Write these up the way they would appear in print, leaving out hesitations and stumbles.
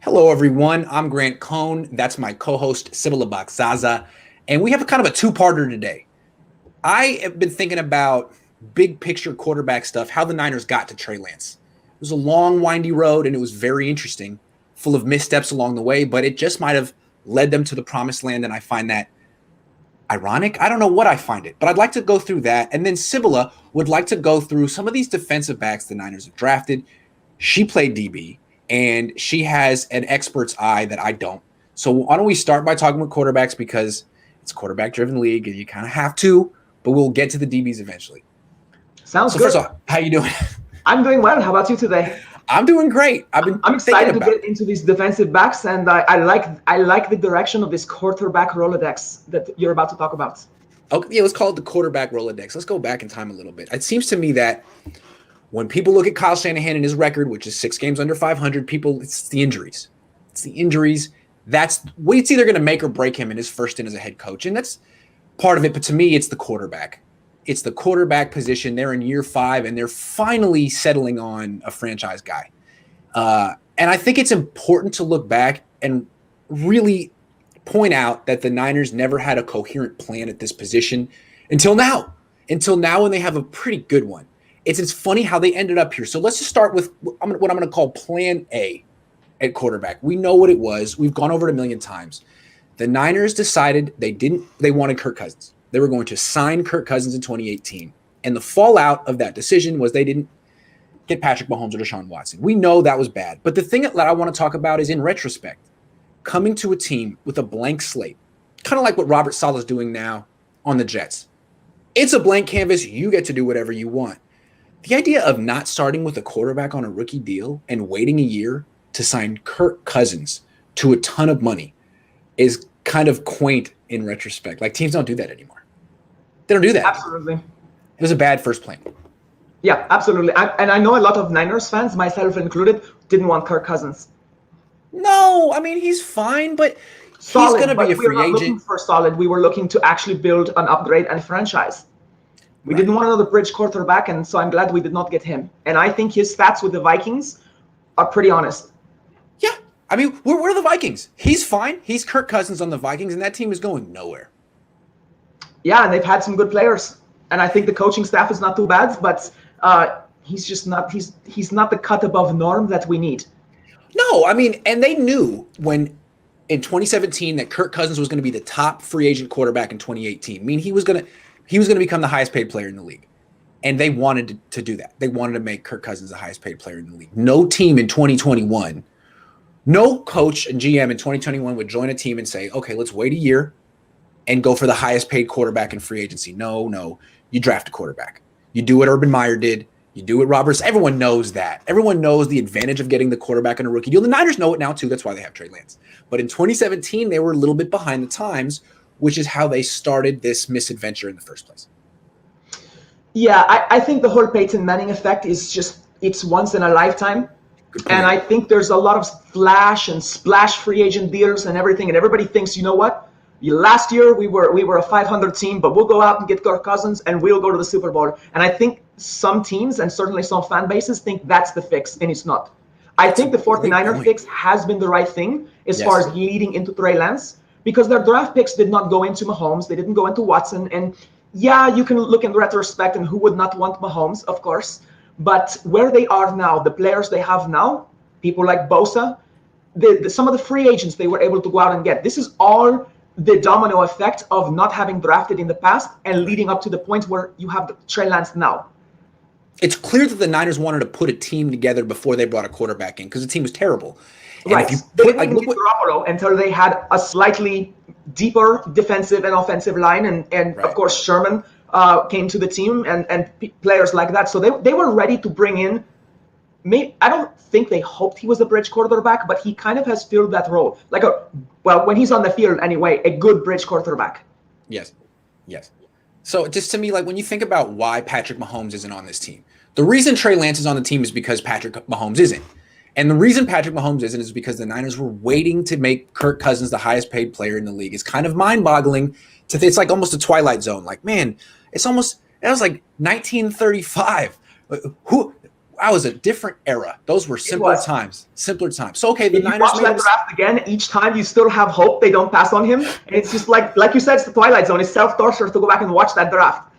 Hello, everyone. I'm Grant Cohn. That's my co-host, Sybilla Bakzaza. And we have a kind of a two-parter today. I have been thinking about big picture quarterback stuff, how the Niners got to Trey Lance. It was a long, windy road, and it was very interesting, full of missteps along the way, but it just might have led them to the promised land, and I find that ironic. I don't know what I find it, but I'd like to go through that. And then Sybilla would like to go through some of these defensive backs the Niners have drafted. She played DB, and she has an expert's eye that I don't. So why don't we start by talking with quarterbacks, because it's a quarterback-driven league, and you kind of have to, but we'll get to the DBs eventually. Sounds So good. first off, how you doing? I'm doing well. How about you today? I'm doing great. I'm excited to get into these defensive backs, and I like the direction of this quarterback Rolodex that you're about to talk about. Okay, yeah, let's call it the quarterback Rolodex. Let's go back in time a little bit. It seems to me that when people look at Kyle Shanahan and his record, which is 6 games under 500, it's the injuries. It's the injuries. That's it's either going to make or break him in his first stint as a head coach, and that's part of it. But to me, it's the quarterback. It's the quarterback position. They're in year 5, and they're finally settling on a franchise guy. And I think it's important to look back and really point out that the Niners never had a coherent plan at this position until now. Until now, when they have a pretty good one. It's funny how they ended up here. So let's just start with what I'm going to call Plan A at quarterback. We know what it was. We've gone over it a million times. The Niners decided they wanted Kirk Cousins. They were going to sign Kirk Cousins in 2018. And the fallout of that decision was they didn't get Patrick Mahomes or Deshaun Watson. We know that was bad. But the thing that I want to talk about is, in retrospect, coming to a team with a blank slate, kind of like what Robert Saleh is doing now on the Jets. It's a blank canvas. You get to do whatever you want. The idea of not starting with a quarterback on a rookie deal and waiting a year to sign Kirk Cousins to a ton of money is kind of quaint in retrospect. Like, teams don't do that anymore. They don't do that. Absolutely. It was a bad first plan. Yeah, absolutely. And I know a lot of Niners fans, myself included, didn't want Kirk Cousins. No, I mean, he's fine, but Solid, he's going to be a we were free not agent. looking for solid. We were looking to actually build an upgrade and franchise. We didn't want another bridge quarterback, and so I'm glad we did not get him. And I think his stats with the Vikings are pretty honest. Yeah. I mean, where are the Vikings? He's fine. He's Kirk Cousins on the Vikings, and that team is going nowhere. Yeah, and they've had some good players. And I think the coaching staff is not too bad, but he's just not he's not the cut above norm that we need. No, I mean, and they knew when in 2017 that Kirk Cousins was going to be the top free agent quarterback in 2018. I mean, he was going to become the highest paid player in the league. And they wanted to do that. They wanted to make Kirk Cousins the highest paid player in the league. No team in 2021, no coach and GM in 2021 would join a team and say, okay, let's wait a year and go for the highest paid quarterback in free agency. No. You draft a quarterback. You do what Urban Meyer did. You do what Roberts. Everyone knows that. Everyone knows the advantage of getting the quarterback on a rookie deal. The Niners know it now, too. That's why they have Trey Lance. But in 2017, they were a little bit behind the times, which is how they started this misadventure in the first place. Yeah, I think the whole Peyton Manning effect is it's once in a lifetime. And I think there's a lot of flash and splash free agent deals and everything. And everybody thinks, you know what? Last year we were a 500 team, but we'll go out and get Kirk Cousins and we'll go to the Super Bowl. And I think some teams and certainly some fan bases think that's the fix, and it's not. I think the 49er fix has been the right thing as far as leading into Trey Lance, because their draft picks did not go into Mahomes. They didn't go into Watson. And yeah, you can look in retrospect and who would not want Mahomes, of course. But where they are now, the players they have now, people like Bosa, some of the free agents they were able to go out and get. This is all the domino effect of not having drafted in the past and leading up to the point where you have the Trey Lance now. It's clear that the Niners wanted to put a team together before they brought a quarterback in, because the team was terrible. And right. They didn't get Garoppolo until they had a slightly deeper defensive and offensive line, and of course Sherman came to the team and players like that. So they were ready to bring in. I don't think they hoped he was a bridge quarterback, but he kind of has filled that role. When he's on the field anyway, a good bridge quarterback. Yes. So just to me, like, when you think about why Patrick Mahomes isn't on this team, the reason Trey Lance is on the team is because Patrick Mahomes isn't. And the reason Patrick Mahomes isn't is because the Niners were waiting to make Kirk Cousins the highest paid player in the league. It's kind of mind-boggling. It's like almost a Twilight Zone. Like, man, that was like 1935. that was a different era. Those were simpler times. Simpler times. So, okay, the if you Niners watch that draft again, each time you still have hope they don't pass on him. And it's just like you said, it's the Twilight Zone. It's self-torture to go back and watch that draft.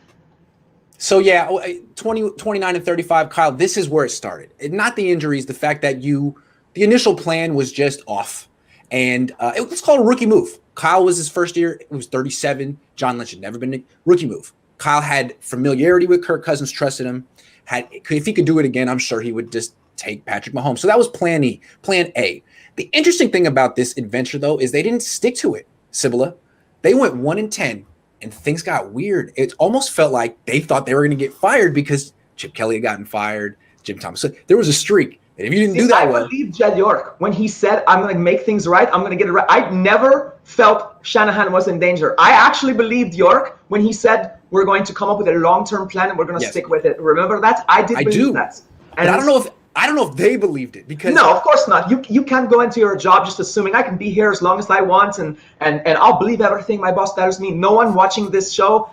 So, yeah, 29 and 35, Kyle, this is where it started. Not the injuries, the fact that the initial plan was just off. And it was called a rookie move. Kyle was his first year. It was 37. John Lynch had never been a rookie move. Kyle had familiarity with Kirk Cousins, trusted him. If he could do it again, I'm sure he would just take Patrick Mahomes. So that was plan A. The interesting thing about this adventure, though, is they didn't stick to it, Sybilla. They went 1-10, and things got weird. It almost felt like they thought they were going to get fired because Chip Kelly had gotten fired, Jim Thomas. So there was a streak. And if you didn't do that well. I believe Jed York when he said, I'm going to make things right. I'm going to get it right. I never felt Shanahan was in danger. I actually believed York when he said, we're going to come up with a long-term plan and we're going to stick with it. Remember that? I believe that. And I don't know if they believed it because no, of course not. You can't go into your job just assuming I can be here as long as I want and I'll believe everything my boss tells me. No one watching this show,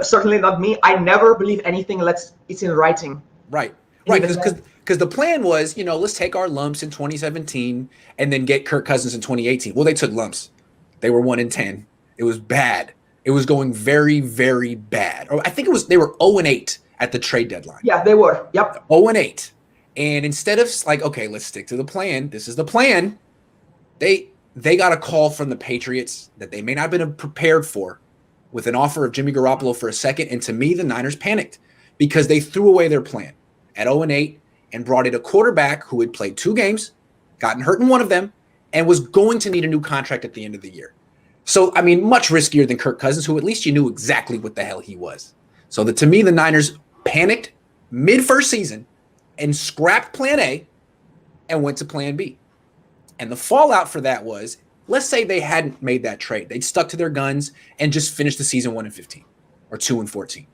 certainly not me. I never believe anything unless it's in writing. Right. Because the plan was, let's take our lumps in 2017 and then get Kirk Cousins in 2018. Well, they took lumps. They were 1-10. It was bad. It was going very, very bad. Or I think they were 0-8 at the trade deadline. Yeah, they were. Yep. 0-8. And instead of like, okay, let's stick to the plan. This is the plan. They got a call from the Patriots that they may not have been prepared for with an offer of Jimmy Garoppolo for a second. And to me, the Niners panicked because they threw away their plan at 0-8 and brought in a quarterback who had played 2 games, gotten hurt in one of them, and was going to need a new contract at the end of the year. So, I mean, much riskier than Kirk Cousins, who at least you knew exactly what the hell he was. So to me, the Niners panicked mid-first season and scrapped plan A and went to plan B. And the fallout for that was, let's say they hadn't made that trade. They'd stuck to their guns and just finished the season 1-15 or 2-14.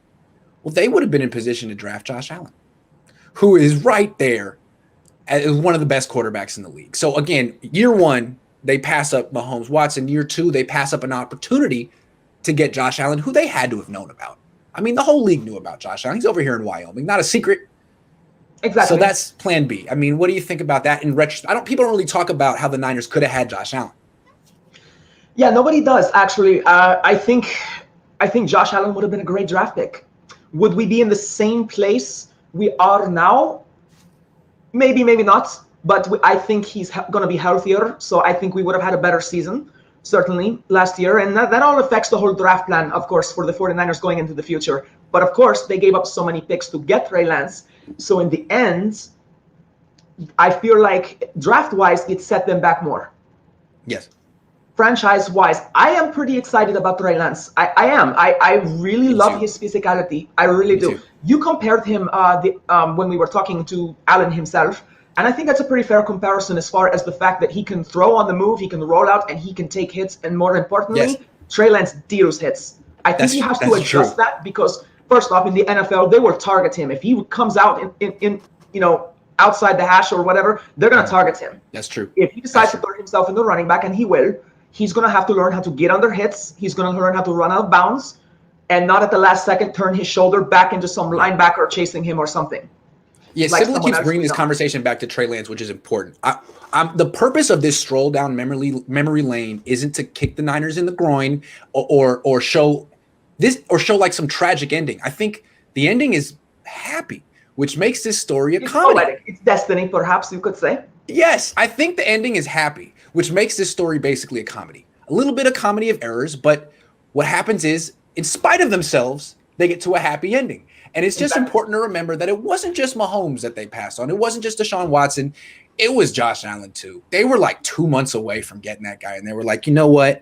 Well, they would have been in position to draft Josh Allen, who is right there as one of the best quarterbacks in the league. So again, year 1, they pass up Mahomes, Watson. Year 2, they pass up an opportunity to get Josh Allen, who they had to have known about. I mean, the whole league knew about Josh Allen. He's over here in Wyoming, not a secret. Exactly. So that's plan B. I mean, what do you think about that in retrospect? People don't really talk about how the Niners could have had Josh Allen. Yeah, nobody does, actually. I think Josh Allen would have been a great draft pick. Would we be in the same place we are now? Maybe, maybe not. But I think he's going to be healthier. So I think we would have had a better season, certainly, last year. And that all affects the whole draft plan, of course, for the 49ers going into the future. But, of course, they gave up so many picks to get Trey Lance. So in the end, I feel like draft-wise, it set them back more. Yes. Franchise-wise, I am pretty excited about Trey Lance. I am. I really love his physicality. I really do. You compared him when we were talking to Allen himself. And I think that's a pretty fair comparison as far as the fact that he can throw on the move, he can roll out, and he can take hits. And more importantly, Trey Lance deals hits. I think he has to adjust that because, first off, in the NFL, they will target him. If he comes out in outside the hash or whatever, they're going to target him. That's true. If he decides to throw himself in the running back, and he will, he's going to have to learn how to get under hits. He's going to learn how to run out of bounds and not at the last second turn his shoulder back into some linebacker chasing him or something. Yeah, like Sybilla keeps bringing this conversation back to Trey Lance, which is important. The purpose of this stroll down memory lane isn't to kick the Niners in the groin or show like some tragic ending. I think the ending is happy, which makes this story a comedy. Poetic. It's destiny, perhaps you could say. Yes, I think the ending is happy, which makes this story basically a comedy. A little bit of comedy of errors, but what happens is, in spite of themselves, they get to a happy ending. And it's just important to remember that it wasn't just Mahomes that they passed on. It wasn't just Deshaun Watson. It was Josh Allen, too. They were like 2 months away from getting that guy. And they were like, you know what?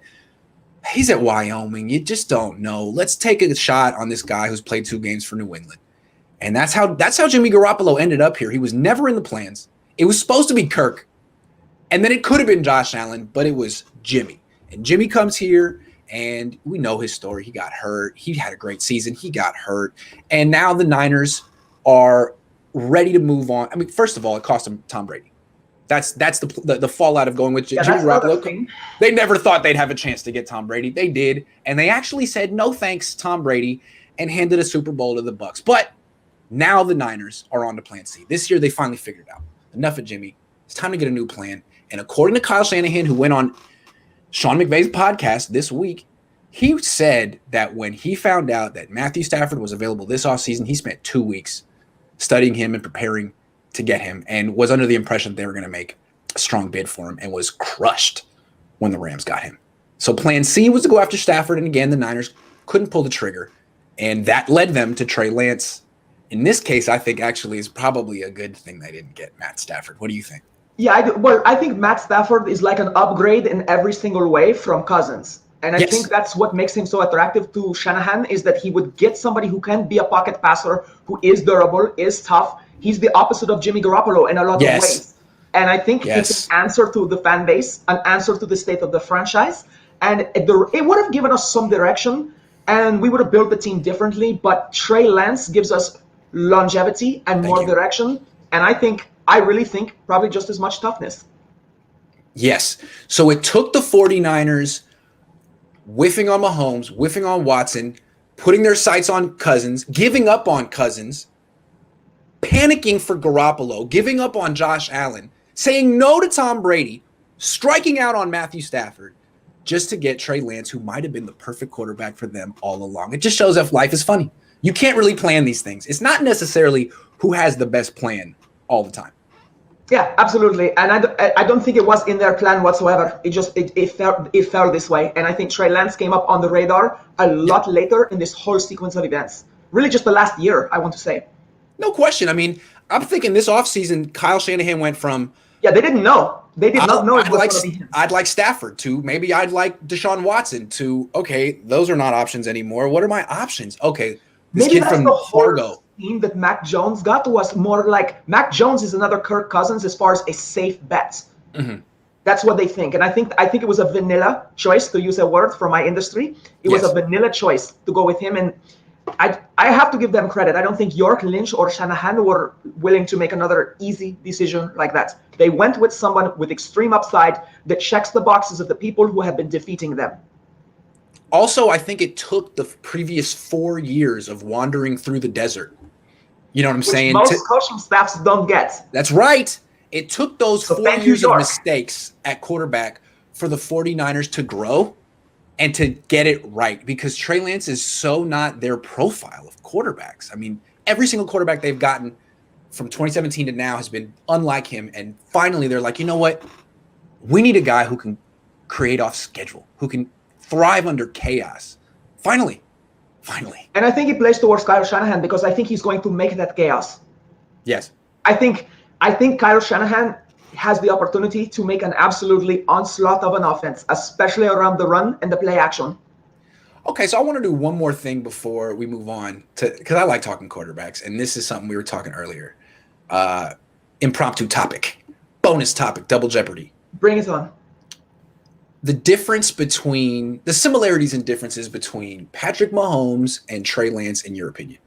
He's at Wyoming. You just don't know. Let's take a shot on this guy who's played 2 games for New England. And that's how Jimmy Garoppolo ended up here. He was never in the plans. It was supposed to be Kirk. And then it could have been Josh Allen, but it was Jimmy. And Jimmy comes here. And we know his story. He got hurt. He had a great season. He got hurt. And now the Niners are ready to move on. I mean, first of all, it cost them Tom Brady. That's the fallout of going with Jimmy Garoppolo. They never thought they'd have a chance to get Tom Brady. They did. And they actually said, no thanks, Tom Brady, and handed a Super Bowl to the Bucs. But Now the Niners are on to plan C. This year, they finally figured it out. Enough of Jimmy. It's time to get a new plan. And according to Kyle Shanahan, who went on Sean McVay's podcast this week, he said that when he found out that Matthew Stafford was available this offseason, he spent 2 weeks studying him and preparing to get him and was under the impression they were going to make a strong bid for him and was crushed when the Rams got him. So plan C was to go after Stafford, and again, the Niners couldn't pull the trigger, and that led them to Trey Lance. In this case, I think actually is probably a good thing they didn't get Matt Stafford. What do you think? Yeah, I think Matt Stafford is like an upgrade in every single way from Cousins. And I think that's what makes him so attractive to Shanahan, is that he would get somebody who can be a pocket passer, who is durable, is tough. He's the opposite of Jimmy Garoppolo in a lot of ways. And I think it's an answer to the fan base, an answer to the state of the franchise. And it would have given us some direction, and we would have built the team differently. But Trey Lance gives us longevity and more direction. And I really think probably just as much toughness. Yes. So it took the 49ers whiffing on Mahomes, whiffing on Watson, putting their sights on Cousins, giving up on Cousins, panicking for Garoppolo, giving up on Josh Allen, saying no to Tom Brady, striking out on Matthew Stafford, just to get Trey Lance, who might have been the perfect quarterback for them all along. It just shows if life is funny. You can't really plan these things. It's not necessarily who has the best plan all the time. Yeah, absolutely. And I don't think it was in their plan whatsoever. It fell this way. And I think Trey Lance came up on the radar a lot later in this whole sequence of events. Really just the last year, I want to say. No question. I mean, I'm thinking this offseason, Kyle Shanahan went from... Yeah, they didn't know. They did not know it was going to be him. I'd like Stafford to maybe I'd like Deshaun Watson to, okay, those are not options anymore. What are my options? Okay, this maybe kid from Fargo. Team that Mac Jones got was more like Mac Jones is another Kirk Cousins as far as a safe bet. Mm-hmm. That's what they think. And I think it was a vanilla choice, to use a word from my industry. It was a vanilla choice to go with him. And I have to give them credit. I don't think York, Lynch, or Shanahan were willing to make another easy decision like that. They went with someone with extreme upside that checks the boxes of the people who have been defeating them. Also, I think it took the previous 4 years of wandering through the desert. You know what I'm saying? Most coaching staffs don't get. That's right. It took those 4 years of mistakes at quarterback for the 49ers to grow and to get it right, because Trey Lance is so not their profile of quarterbacks. I mean, every single quarterback they've gotten from 2017 to now has been unlike him. And finally, they're like, you know what? We need a guy who can create off schedule, who can thrive under chaos. Finally. And I think he plays towards Kyle Shanahan because I think he's going to make that chaos. Yes. I think Kyle Shanahan has the opportunity to make an absolutely onslaught of an offense, especially around the run and the play action. Okay, so I want to do one more thing before we move on because I like talking quarterbacks, and this is something we were talking earlier. Impromptu topic, bonus topic, double jeopardy. Bring it on. The similarities and differences between Patrick Mahomes and Trey Lance, in your opinion.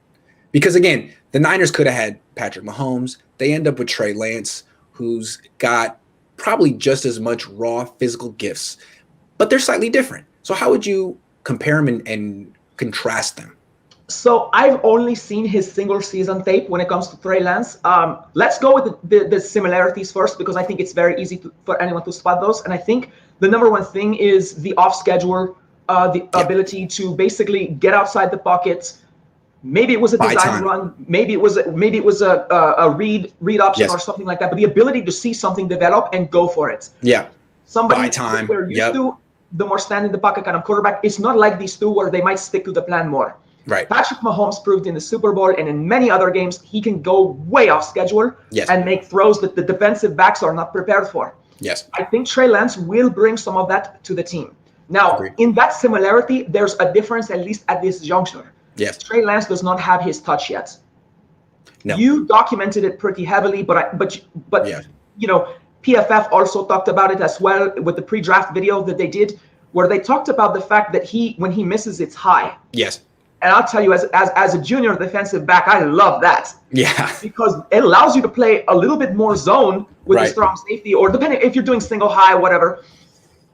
Because again, the Niners could have had Patrick Mahomes. They end up with Trey Lance, who's got probably just as much raw physical gifts, but they're slightly different. So how would you compare them and contrast them? So I've only seen his single season tape when it comes to Trey Lance. Let's go with the similarities first, because I think it's very easy for anyone to spot those. And I think the number one thing is the off schedule, the ability to basically get outside the pocket. Maybe it was a design run. Maybe it was a read option or something like that. But the ability to see something develop and go for it. Yeah. Somebody we're used to, the more stand in the pocket kind of quarterback. It's not like these two where they might stick to the plan more. Right. Patrick Mahomes proved in the Super Bowl and in many other games he can go way off schedule and make throws that the defensive backs are not prepared for. Yes. I think Trey Lance will bring some of that to the team. Now, in that similarity, there's a difference, at least at this juncture. Yes. Trey Lance does not have his touch yet. No. You documented it pretty heavily, but you know, PFF also talked about it as well with the pre-draft video that they did, where they talked about the fact that when he misses, it's high. Yes. And I'll tell you, as a junior defensive back, I love that. Yeah. Because it allows you to play a little bit more zone with a strong safety, or depending if you're doing single high, whatever.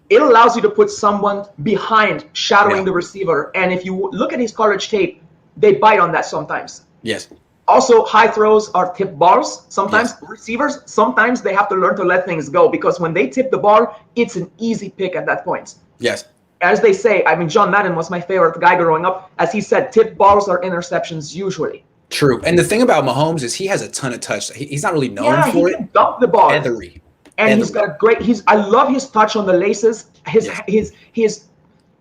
It allows you to put someone behind, shadowing the receiver. And if you look at his college tape, they bite on that sometimes. Yes. Also, high throws are tip balls. Sometimes Yes. receivers, sometimes they have to learn to let things go, because when they tip the ball, it's an easy pick at that point. Yes. As they say, I mean, John Madden was my favorite guy growing up. As he said, tip balls are interceptions usually. True. And the thing about Mahomes is he has a ton of touch. He's not really known Yeah, he for can it. dump the ball. Feathery. And he's got a great. I love his touch on the laces.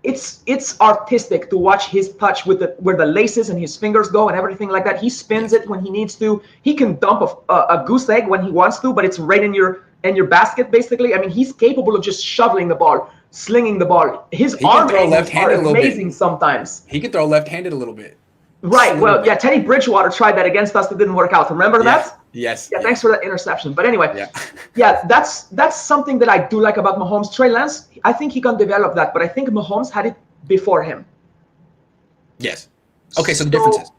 It's artistic to watch his touch with where the laces and his fingers go and everything like that. He spins it when he needs to. He can dump a goose egg when he wants to, but it's right in your basket basically. I mean, he's capable of just shoveling the ball, slinging the ball. His arm angles are amazing sometimes. He can throw left-handed a little bit. Right. Well, yeah, Teddy Bridgewater tried that against us. It didn't work out. Remember that? Yes. Yeah, thanks for that interception. But anyway, that's something that I do like about Mahomes. Trey Lance, I think he can develop that, but I think Mahomes had it before him. Yes. Okay, so the differences.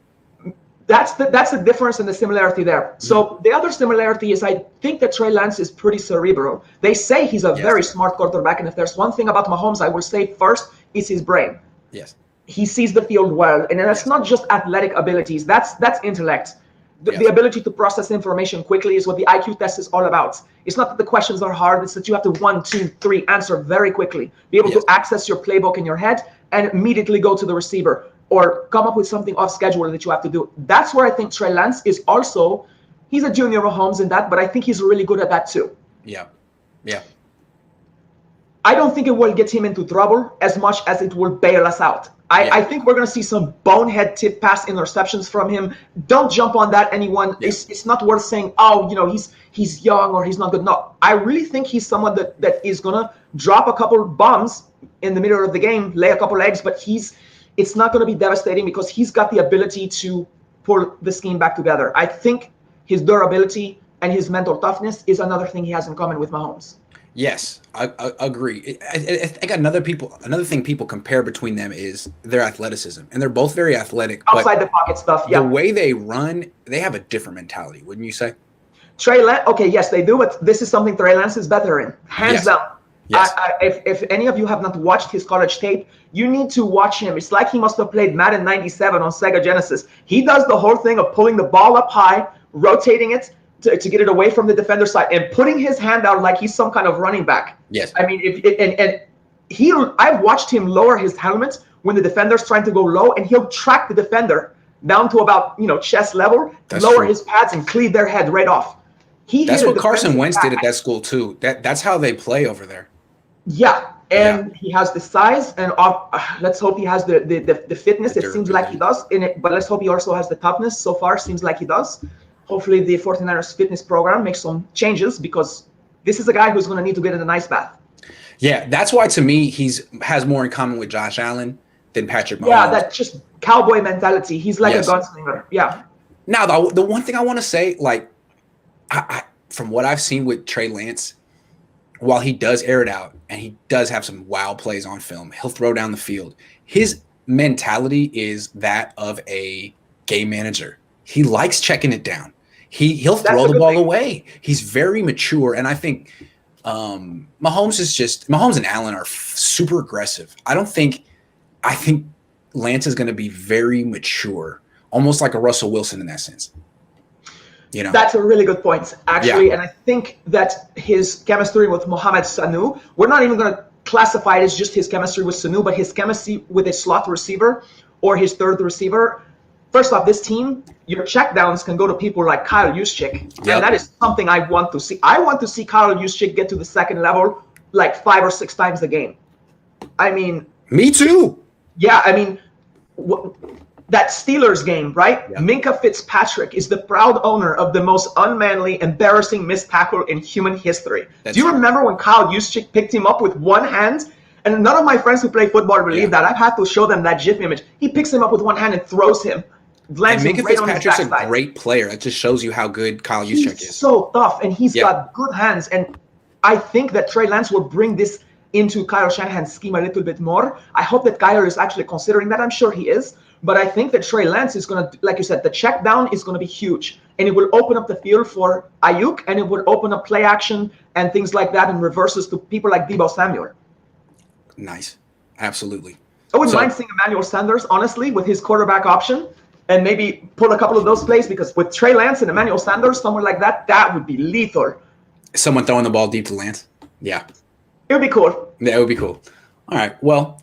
That's the difference and the similarity there. So the other similarity is I think that Trey Lance is pretty cerebral. They say he's a very smart quarterback, and if there's one thing about Mahomes I will say first is his brain. Yes. He sees the field well, and that's not just athletic abilities. That's intellect. The ability to process information quickly is what the IQ test is all about. It's not that the questions are hard. It's that you have to 1, 2, 3 answer very quickly. Be able to access your playbook in your head and immediately go to the receiver or come up with something off schedule that you have to do. That's where I think Trey Lance is also. He's a junior Mahomes in that, but I think he's really good at that too. Yeah. Yeah. I don't think it will get him into trouble as much as it will bail us out. I think we're going to see some bonehead tip pass interceptions from him. Don't jump on that, anyone. Yeah. It's not worth saying, oh, he's young or he's not good. No, I really think he's someone that is going to drop a couple bombs in the middle of the game, lay a couple eggs, but it's not going to be devastating because he's got the ability to pull the scheme back together. I think his durability and his mental toughness is another thing he has in common with Mahomes. Yes, I agree. I think another thing people compare between them is their athleticism, and they're both very athletic. Outside the pocket stuff, yeah. The way they run, they have a different mentality, wouldn't you say? Trey Lance, okay, yes, they do, but this is something Trey Lance is better in, hands down. Yes. If any of you have not watched his college tape, you need to watch him. It's like he must have played Madden 97 on Sega Genesis. He does the whole thing of pulling the ball up high, rotating it, to get it away from the defender side and putting his hand out like he's some kind of running back. Yes. I mean, I've watched him lower his helmet when the defender's trying to go low, and he'll track the defender down to about chest level, lower his pads, and cleave their head right off. That's what Carson Wentz did at that school too. That's how they play over there. Yeah, and he has the size, and let's hope he has the fitness. It seems like he does in it, but let's hope he also has the toughness. So far, seems like he does. Hopefully the 49ers fitness program makes some changes because this is a guy who's going to need to get in an ice bath. Yeah, that's why to me has more in common with Josh Allen than Patrick Mahomes. Yeah, that just cowboy mentality. He's like a gunslinger. Yeah. Now, the one thing I want to say, like, I from what I've seen with Trey Lance, while he does air it out and he does have some wild plays on film, he'll throw down the field. His mentality is that of a game manager. He likes checking it down. He'll throw the ball away. He's very mature, and I think Mahomes and Allen are super aggressive. I think Lance is going to be very mature, almost like a Russell Wilson in that sense. That's a really good point, actually, and I think that his chemistry with Mohamed Sanu, we're not even going to classify it as just his chemistry with Sanu, but his chemistry with a slot receiver or his third receiver. First off, this team, your checkdowns can go to people like Kyle Juszczyk, and that is something I want to see. I want to see Kyle Juszczyk get to the second level like 5 or 6 times a game. I mean, me too. Yeah, I mean, that Steelers game, right? Yeah. Minka Fitzpatrick is the proud owner of the most unmanly, embarrassing missed tackle in human history. Do you remember when Kyle Juszczyk picked him up with one hand? And none of my friends who play football believe that. I've had to show them that GIF image. He picks him up with one hand and throws him. And Minka Fitzpatrick's a great player. It just shows you how good Kyle Juszczyk is. He's so tough, and he's got good hands. And I think that Trey Lance will bring this into Kyle Shanahan's scheme a little bit more. I hope that Kyle is actually considering that. I'm sure he is. But I think that Trey Lance is going to, like you said, the check down is going to be huge. And it will open up the field for Ayuk, and it will open up play action and things like that and reverses to people like Deebo Samuel. Nice. Absolutely. I wouldn't mind seeing Emmanuel Sanders, honestly, with his quarterback option. and maybe pull a couple of those plays, because with Trey Lance and Emmanuel Sanders, someone like that, that would be lethal. Someone throwing the ball deep to Lance. Yeah. It would be cool. That would be cool. All right. Well,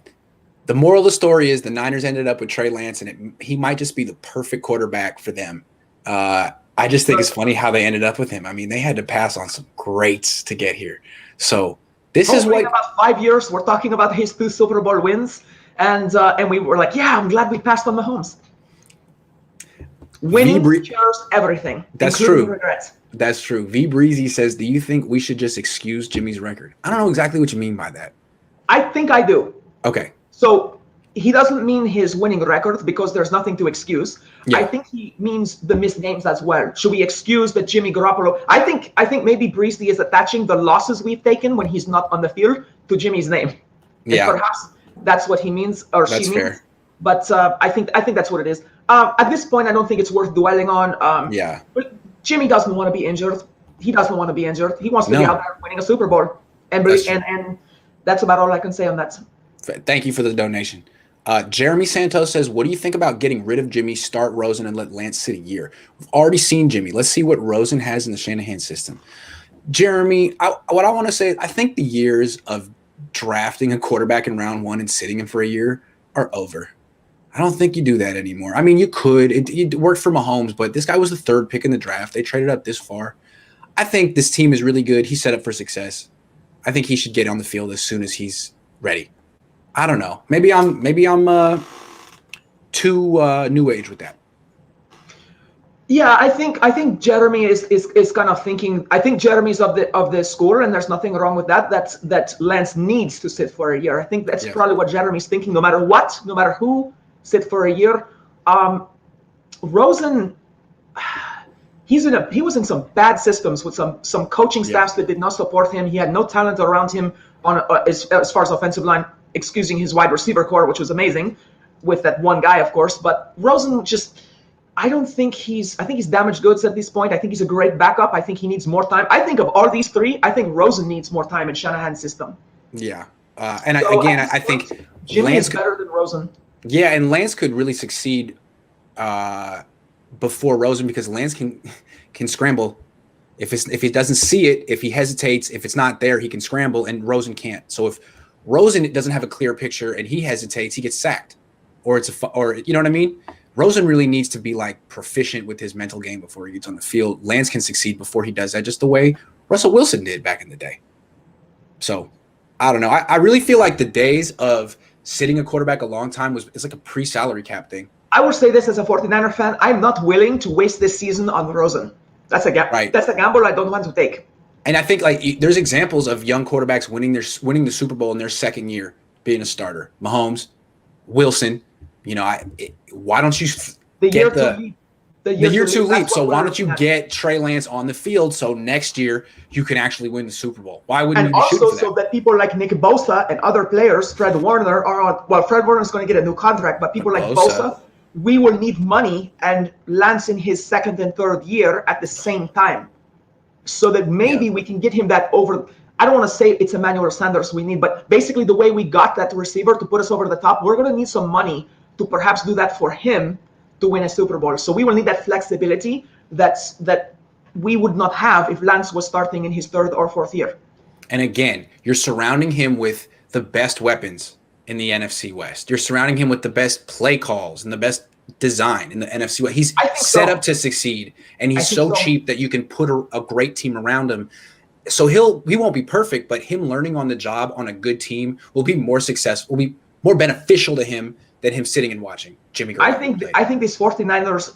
the moral of the story is the Niners ended up with Trey Lance, and he might just be the perfect quarterback for them. I just think it's funny how they ended up with him. I mean, they had to pass on some greats to get here. So this is what, in about 5 years, we're talking about his 2 Super Bowl wins, and we were like, yeah, I'm glad we passed on Mahomes. Winning cures everything. That's true. Regrets. That's true. V Breezy says, do you think we should just excuse Jimmy's record? I don't know exactly what you mean by that. I think I do. Okay. So he doesn't mean his winning record, because there's nothing to excuse. Yeah. I think he means the missed games as well. Should we excuse that Jimmy Garoppolo? I think maybe Breezy is attaching the losses we've taken when he's not on the field to Jimmy's name. Yeah. And perhaps that's what he means, or that's she fair. means. But I think that's what it is. At this point, I don't think it's worth dwelling on. Yeah. But Jimmy doesn't want to be injured. He doesn't want to be injured. He wants to be out there winning a Super Bowl. And that's about all I can say on that. Thank you for the donation. Jeremy Santos says, what do you think about getting rid of Jimmy, start Rosen, and let Lance sit a year? We've already seen Jimmy. Let's see what Rosen has in the Shanahan system. Jeremy, what I want to say, I think the years of drafting a quarterback in round 1 and sitting him for a year are over. I don't think you do that anymore. I mean, you could. It worked for Mahomes, but this guy was the 3rd pick in the draft. They traded up this far. I think this team is really good. He's set up for success. I think he should get on the field as soon as he's ready. I don't know. Maybe I'm too new age with that. Yeah, I think Jeremy is kind of thinking. I think Jeremy's of the school, and there's nothing wrong with that. That Lance needs to sit for a year. I think that's probably what Jeremy's thinking. No matter what, no matter who, sit for a year. Rosen, he was in some bad systems with some coaching staffs that did not support him. He had no talent around him on as far as offensive line, excusing his wide receiver core, which was amazing, with that one guy, of course. But Rosen just, I think he's damaged goods at this point. I think he's a great backup. I think he needs more time. I think of all these 3, I think Rosen needs more time in Shanahan's system. Yeah. I think Jimmy is better than Rosen. Yeah, and Lance could really succeed before Rosen, because Lance can scramble. If he doesn't see it, if he hesitates, if it's not there, he can scramble, and Rosen can't. So if Rosen doesn't have a clear picture and he hesitates, he gets sacked, or you know what I mean? Rosen really needs to be like proficient with his mental game before he gets on the field. Lance can succeed before he does that, just the way Russell Wilson did back in the day. So I don't know. I really feel like the days of sitting a quarterback a long time it's like a pre-salary cap thing. I will say this as a 49er fan, I'm not willing to waste this season on Rosen. That's a gamble. Right. That's a gamble I don't want to take. And I think like there's examples of young quarterbacks winning the Super Bowl in their 2nd year being a starter. Mahomes, Wilson. You know, why don't you get the year two leap? So why don't you get Trey Lance on the field so next year you can actually win the Super Bowl? Why wouldn't you be shooting for that? And also so that people like Nick Bosa and other players, Fred Warner, Fred Warner is going to get a new contract, but people like Bosa, we will need money, and Lance in his 2nd and 3rd year at the same time, so that maybe we can get him that over. I don't want to say it's Emmanuel Sanders we need, but basically the way we got that receiver to put us over the top, we're going to need some money to perhaps do that for him to win a Super Bowl. So we will need that flexibility that we would not have if Lance was starting in his 3rd or 4th year. And again, you're surrounding him with the best weapons in the NFC West. You're surrounding him with the best play calls and the best design in the NFC West. He's set up to succeed, and he's so cheap that you can put a great team around him. So he won't be perfect, but him learning on the job on a good team will be more successful, will be more beneficial to him than him sitting and watching Jimmy Garoppolo. I think this 49ers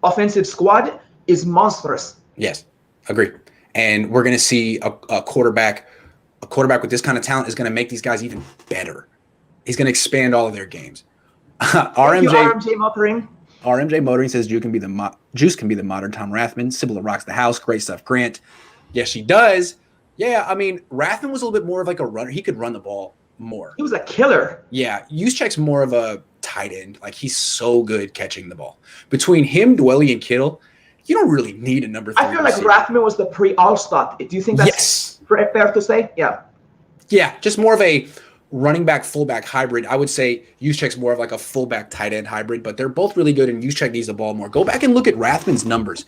offensive squad is monstrous. Yes, agree. And we're going to see a quarterback with this kind of talent is going to make these guys even better. He's going to expand all of their games. RMJ Motoring says Juice can be the modern Tom Rathman. Sybilla rocks the house. Great stuff, Grant. Yes, she does. Yeah, I mean, Rathman was a little bit more of like a runner. He could run the ball more. He was a killer. Yeah, Juszczyk's more of a tight end. Like, he's so good catching the ball. Between him, Dwelly, and Kittle, you don't really need a number 3 I feel like Rathman was the pre-all-star. Do you think that's fair to say? Yeah. Yeah, just more of a running back, fullback hybrid. I would say Juszczyk's more of like a fullback tight end hybrid, but they're both really good, and Juszczyk needs the ball more. Go back and look at Rathman's numbers.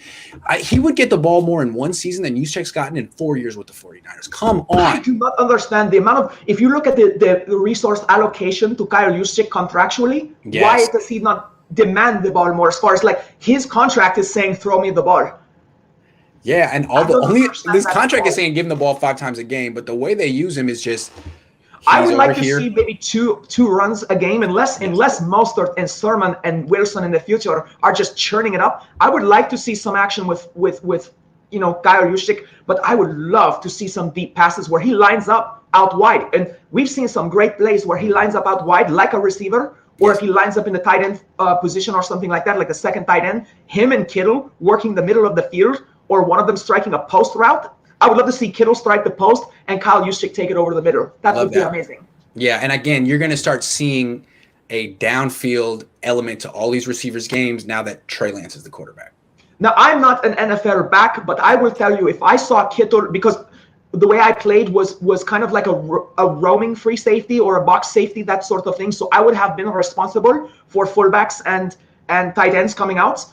He would get the ball more in one season than Juszczyk's gotten in 4 years with the 49ers. Come on. I do not understand the amount of, if you look at the resource allocation to Kyle Juszczyk contractually, why does he not demand the ball more, as far as like his contract is saying, throw me the ball? Yeah, and this contract is saying give him the ball 5 times a game, but the way they use him is just. I would like to see maybe two runs a game, unless Mostert and Sermon and Wilson in the future are just churning it up. I would like to see some action with Kyle Juszczyk, but I would love to see some deep passes where he lines up out wide. And we've seen some great plays where he lines up out wide like a receiver, or if he lines up in the tight end position or something like that, like the second tight end, him and Kittle working the middle of the field, or one of them striking a post route. I would love to see Kittle strike the post and Kyle Juszczyk take it over the middle. That would be amazing. Yeah, and again, you're going to start seeing a downfield element to all these receivers' games now that Trey Lance is the quarterback. Now, I'm not an NFL back, but I will tell you, if I saw Kittle, because the way I played was kind of like a roaming free safety or a box safety, that sort of thing. So I would have been responsible for fullbacks and tight ends coming out.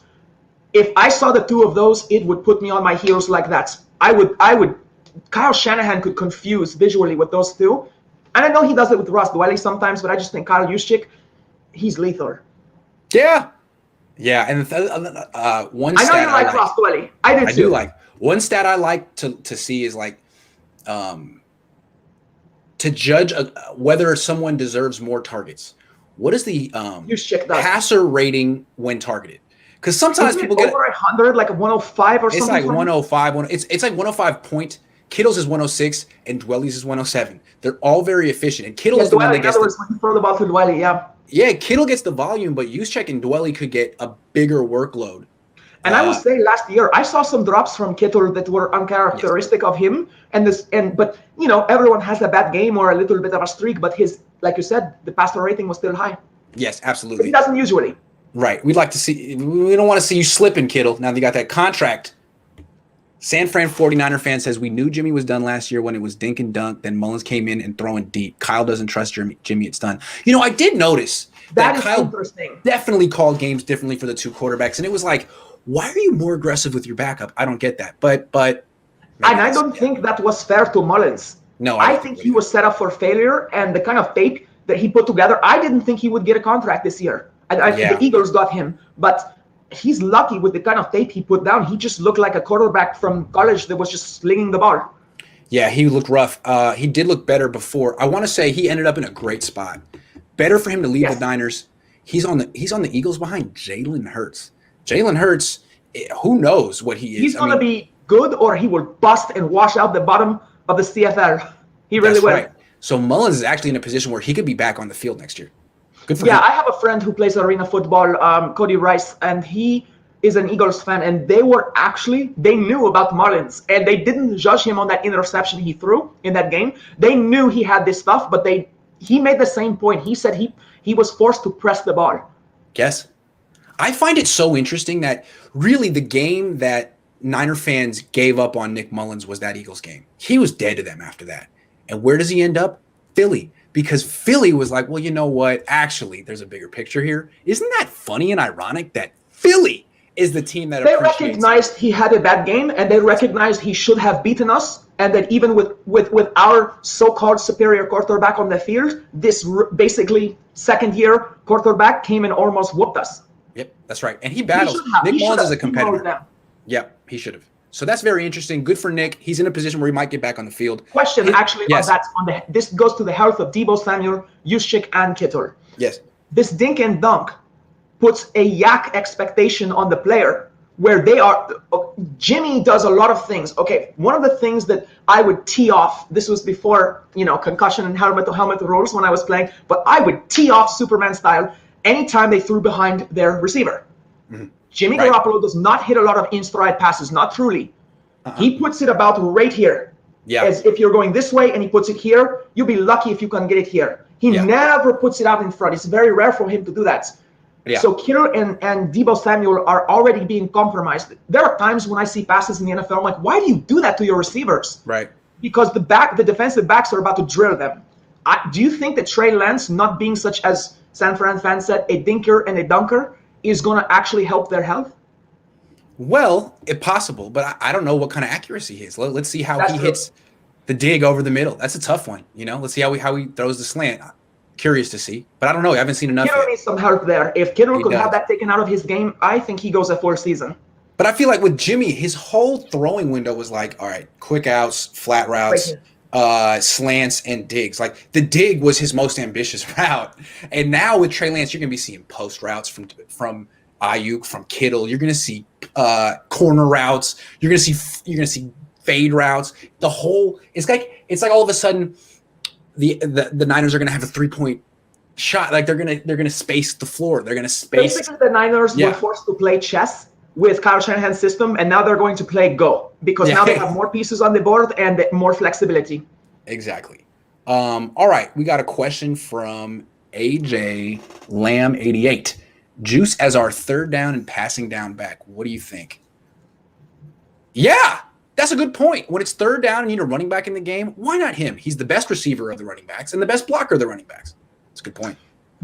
If I saw the two of those, it would put me on my heels like that. I would. Kyle Shanahan could confuse visually with those two, and I know he does it with Ross Dwelly sometimes, but I just think Kyle Juszczyk, he's lethal. Yeah, and one stat I know you like Ross Dwelly. I do like one stat I like to see is like to judge whether someone deserves more targets. What is the passer rating when targeted? Because sometimes people get over 100, like a 105 or something. It's like 105. It's like 105 point. Kittle's is 106 and Dwelly's is 107. They're all very efficient. And Kittle is the one that gets. In other words, when you throw the ball to Dwelly, Yeah, Kittle gets the volume, but Juszczyk and Dwelly could get a bigger workload. And I will say, last year I saw some drops from Kittle that were uncharacteristic of him. But everyone has a bad game or a little bit of a streak. But his, like you said, the passer rating was still high. Yes, absolutely. But he doesn't usually. Right. We'd like to see. We don't want to see you slipping, Kittle. Now that you got that contract. San Fran 49er fan says, we knew Jimmy was done last year when it was dink and dunk. Then Mullins came in and throwing deep. Kyle doesn't trust Jimmy. It's done. I did notice that Kyle definitely called games differently for the two quarterbacks. And it was like, why are you more aggressive with your backup? I don't get that. But and I don't think that was fair to Mullins. No, I think he was set up for failure, and the kind of tape that he put together, I didn't think he would get a contract this year. I think the Eagles got him, but he's lucky with the kind of tape he put down. He just looked like a quarterback from college that was just slinging the ball. Yeah, he looked rough. He did look better before. I want to say he ended up in a great spot. Better for him to leave the Niners. He's on the Eagles behind Jalen Hurts. Jalen Hurts, who knows what he is. He's going to be good, or he will bust and wash out the bottom of the CFL. He really will. Right. So Mullins is actually in a position where he could be back on the field next year. Good for him. I have a friend who plays arena football, Cody Rice, and he is an Eagles fan, and they knew about Mullins, and they didn't judge him on that interception he threw in that game. They knew he had this stuff, but he made the same point. He said he was forced to press the ball. Yes. I find it so interesting that really the game that Niner fans gave up on Nick Mullins was that Eagles game. He was dead to them after that. And where does he end up? Philly. Because Philly was like, well, you know what? Actually, there's a bigger picture here. Isn't that funny and ironic that Philly is the team that they recognized he had a bad game, and they recognized he should have beaten us, and that even with our so-called superior quarterback on the field, this basically second-year quarterback came and almost whooped us. Yep, that's right. And he battles. Nick Mullins is a competitor. Yep, he should have. So that's very interesting. Good for Nick. He's in a position where he might get back on the field. Question actually on that. This goes to the health of Deebo Samuel, Juszczyk, and Kittle. Yes. This dink and dunk puts a yak expectation on the player where they are. Jimmy does a lot of things. Okay, one of the things that I would tee off, this was before, concussion and helmet rules when I was playing, but I would tee off Superman style anytime they threw behind their receiver. Mm-hmm. Jimmy Garoppolo does not hit a lot of in-stride passes, not truly. He puts it about right here. Yeah. As if you're going this way and he puts it here, you'll be lucky if you can get it here. He never puts it out in front. It's very rare for him to do that. Yeah. So Kittle and Deebo Samuel are already being compromised. There are times when I see passes in the NFL, I'm like, why do you do that to your receivers? Right. Because the defensive backs are about to drill them. Do you think that Trey Lance not being such, as San Fran fans said, a dinker and a dunker is going to actually help their health? Well, if possible, but I don't know what kind of accuracy he is. Let's see how he hits the dig over the middle. That's a tough one. Let's see how he throws the slant. Curious to see, but I don't know. I haven't seen enough Kittle yet. needs some help there. If Kittle could have that taken out of his game, I think he goes a full season. But I feel like with Jimmy, his whole throwing window was like, all right, quick outs, flat routes, slants, and digs. Like the dig was his most ambitious route. And now with Trey Lance, you're going to be seeing post routes from Ayuk, from Kittle. You're going to see corner routes. You're going to see fade routes. It's like all of a sudden the Niners are going to have a 3-point shot. Like they're going to space the floor. They're going to space. Basically, the Niners were forced to play chess with Kyle Shanahan's system, and now they're going to play Go because now they have more pieces on the board and more flexibility. Exactly. All right, we got a question from AJ Lamb 88. Juice as our third down and passing down back. What do you think? Yeah, that's a good point. When it's third down and you need a running back in the game, why not him? He's the best receiver of the running backs and the best blocker of the running backs. That's a good point.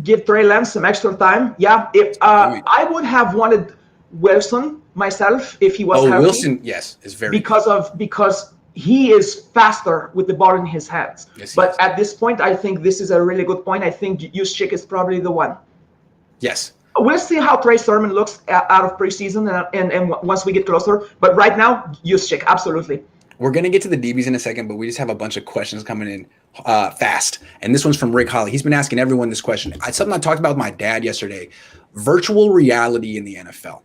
Give Trey Lance some extra time. Yeah, I would have wanted Wilson myself if he was healthy. Wilson, yes, is very because he is faster with the ball in his hands. Yes, but at this point, I think this is a really good point. I think Juszczyk is probably the one. Yes. We'll see how Trey Sermon looks out of preseason and once we get closer. But right now, Juszczyk, absolutely. We're going to get to the DBs in a second, but we just have a bunch of questions coming in fast. And this one's from Rick Holly. He's been asking everyone this question. Something I talked about with my dad yesterday, virtual reality in the NFL.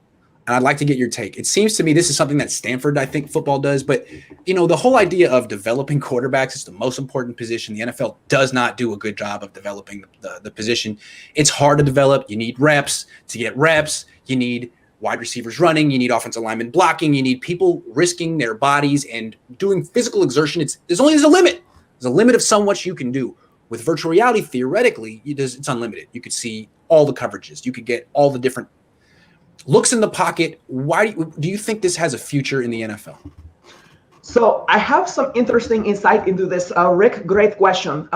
And I'd like to get your take. It seems to me this is something that Stanford, I think, football does. But, the whole idea of developing quarterbacks is the most important position. The NFL does not do a good job of developing the position. It's hard to develop. You need reps. To get reps, you need wide receivers running. You need offensive linemen blocking. You need people risking their bodies and doing physical exertion. There's a limit. There's a limit of so much you can do. With virtual reality, theoretically, it's unlimited. You could see all the coverages. You could get all the different looks in the pocket. Why do you think this has a future in the NFL? So I have some interesting insight into this. Rick, great question.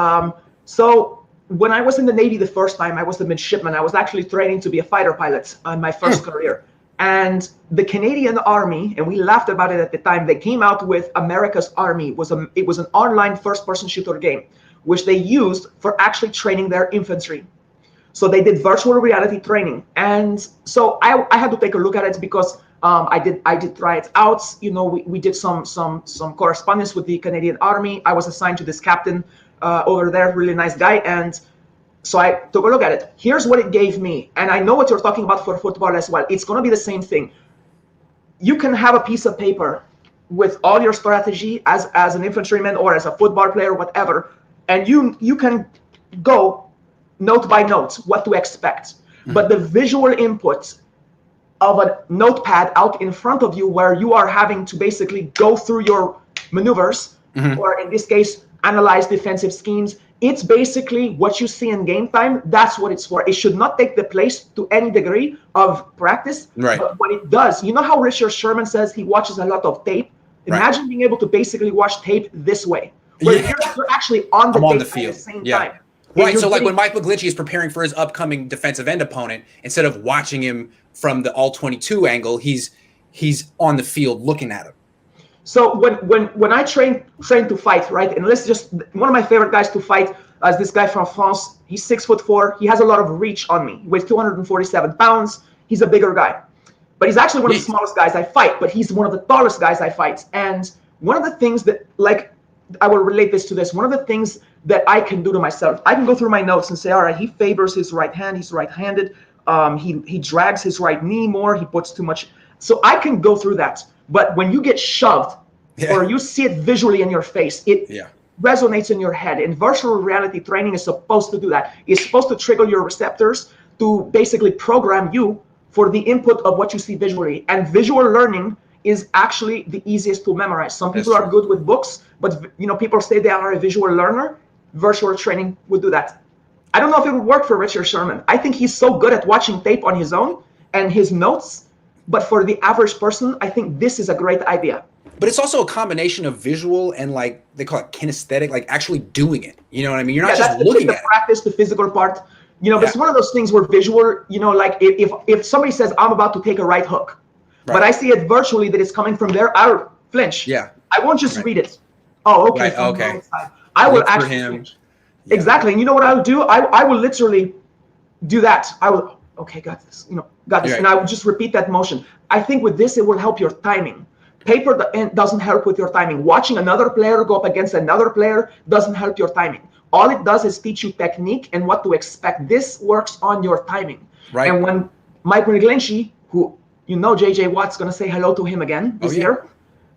So when I was in the Navy the first time, I was a midshipman. I was actually training to be a fighter pilot in my first career. And the Canadian Army, and we laughed about it at the time, they came out with America's Army. It was an online first-person shooter game, which they used for actually training their infantry. So they did virtual reality training, and so I had to take a look at it because I did try it out. We did some correspondence with the Canadian Army. I was assigned to this captain over there, really nice guy, and so I took a look at it. Here's what it gave me, and I know what you're talking about for football as well. It's going to be the same thing. You can have a piece of paper with all your strategy as an infantryman or as a football player, whatever, and you can go note by note what to expect. But the visual input of a notepad out in front of you where you are having to basically go through your maneuvers, or in this case, analyze defensive schemes, it's basically what you see in game time. That's what it's for. It should not take the place to any degree of practice. Right. But what it does, how Richard Sherman says he watches a lot of tape? Imagine being able to basically watch tape this way, where you're actually on the field at the same time. Right, so like when Mike McGlinchey is preparing for his upcoming defensive end opponent, instead of watching him from the all-22 angle, he's on the field looking at him. So when I train to fight, right, and one of my favorite guys to fight is this guy from France. He's 6'4". He has a lot of reach on me. He weighs 247 pounds. He's a bigger guy. But he's actually one of the smallest guys I fight, but he's one of the tallest guys I fight. And one of the things that, I will relate this to this. One of the things that I can do to myself, I can go through my notes and say, all right, he favors his right hand. He's right-handed. He drags his right knee more. He puts too much. So I can go through that. But when you get shoved or you see it visually in your face, it resonates in your head. And virtual reality training is supposed to do that. It's supposed to trigger your receptors to basically program you for the input of what you see visually. And visual learning is actually the easiest to memorize. Some people are good with books, but people say they are a visual learner. Virtual training would do that. I don't know if it would work for Richard Sherman. I think he's so good at watching tape on his own and his notes, but for the average person, I think this is a great idea. But it's also a combination of visual and like they call it kinesthetic, like actually doing it. You know what I mean? You're not just looking the at practice, the physical part. But it's one of those things where visual, like if somebody says I'm about to take a right hook, but I see it virtually that it's coming from there, I'll flinch. Yeah. I won't just read it. Oh, okay. Right, From the okay. right side. I will actually flinch. Yeah. Exactly. And you know what I'll do? I will literally do that. I will, okay, got this. Got this. Right. And I will just repeat that motion. I think with this, it will help your timing. Paper doesn't help with your timing. Watching another player go up against another player doesn't help your timing. All it does is teach you technique and what to expect. This works on your timing. Right. And when Mike McGlinchey, who JJ Watt's going to say hello to him again this year.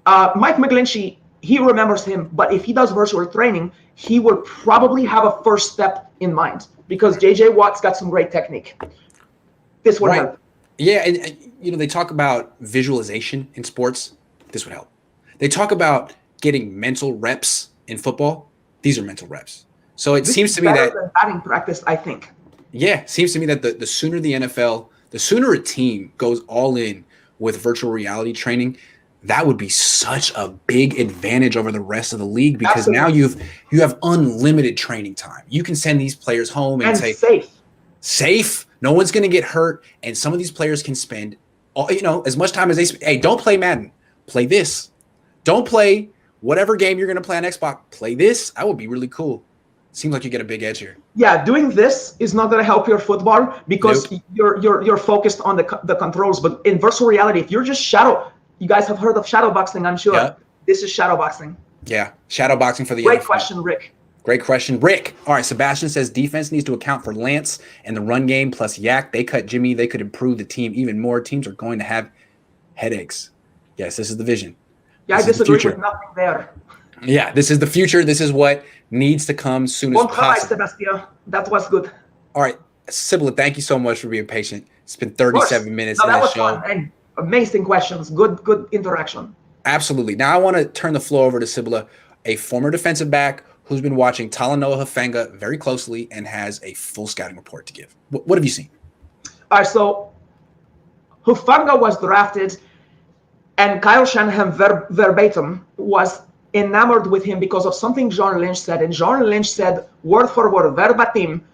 Mike McGlinchey, he remembers him, but if he does virtual training, he will probably have a first step in mind because JJ Watt's got some great technique. This would help. Yeah, and they talk about visualization in sports. This would help. They talk about getting mental reps in football. These are mental reps. So it seems to me that batting practice, I think. Yeah, seems to me that the sooner the sooner a team goes all in with virtual reality training, that would be such a big advantage over the rest of the league because now you have unlimited training time. You can send these players home and say safe. No one's going to get hurt, and some of these players can spend as much time as they spend. Hey, don't play Madden. Play this. Don't play whatever game you're going to play on Xbox. Play this. That would be really cool. Seems like you get a big edge here. Yeah, doing this is not going to help your football because you're focused on the controls. But in virtual reality, if you're just you guys have heard of shadow boxing, I'm sure. Yeah. This is shadow boxing. Yeah, shadow boxing for the Great question, Rick. Great question, Rick. All right, Sebastian says defense needs to account for Lance and the run game plus Yak. They cut Jimmy. They could improve the team even more. Teams are going to have headaches. Yes, this is the vision. Yeah, I disagree with nothing there. Yeah, this is the future. This is what needs to come soon as possible. Sebastian. That was good. All right, Sybilla, thank you so much for being patient. It's been 37 minutes in this show. Fun. And amazing questions. Good interaction. Absolutely. Now I want to turn the floor over to Sybilla, a former defensive back who's been watching Talanoa Hufanga very closely and has a full scouting report to give. What have you seen? All right, so Hufanga was drafted, and Kyle Shanahan verbatim was enamored with him because of something John Lynch said. And John Lynch said, word for word, verbatim,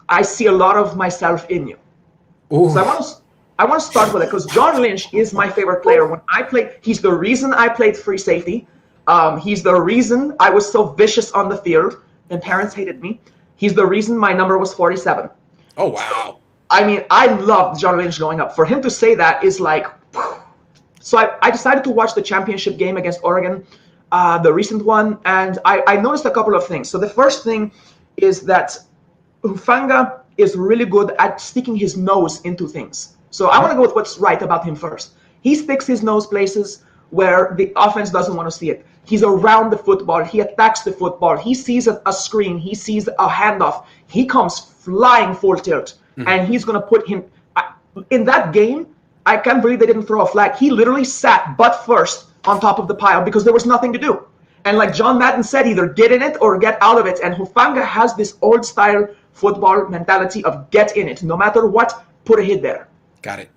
I see a lot of myself in you. Ooh. So I want to start with it because John Lynch is my favorite player. When I played, he's the reason I played free safety. He's the reason I was so vicious on the field and parents hated me. He's the reason my number was 47. Oh, wow. I mean, I loved John Lynch growing up. For him to say that is like, whew. So I decided to watch the championship game against Oregon, the recent one, and I noticed a couple of things. So the first thing is that Hufanga is really good at sticking his nose into things. So I want to go with what's right about him first. He sticks his nose places where the offense doesn't want to see it. He's around the football. He attacks the football. He sees a screen. He sees a handoff. He comes flying full tilt, and he's going to put him in that game. I can't believe they didn't throw a flag. He literally sat butt first on top of the pile because there was nothing to do. And like John Madden said, either get in it or get out of it. And Hufanga has this old style football mentality of get in it. No matter what, put a hit there. Got it.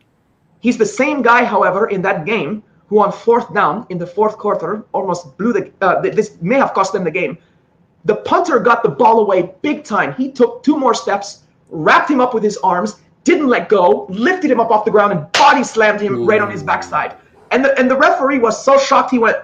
He's the same guy, however, in that game who on fourth down in the fourth quarter almost blew this may have cost them the game. The punter got the ball away big time. He took 2 more steps, wrapped him up with his arms, didn't let go, lifted him up off the ground, and body slammed him right on his backside. And the referee was so shocked he went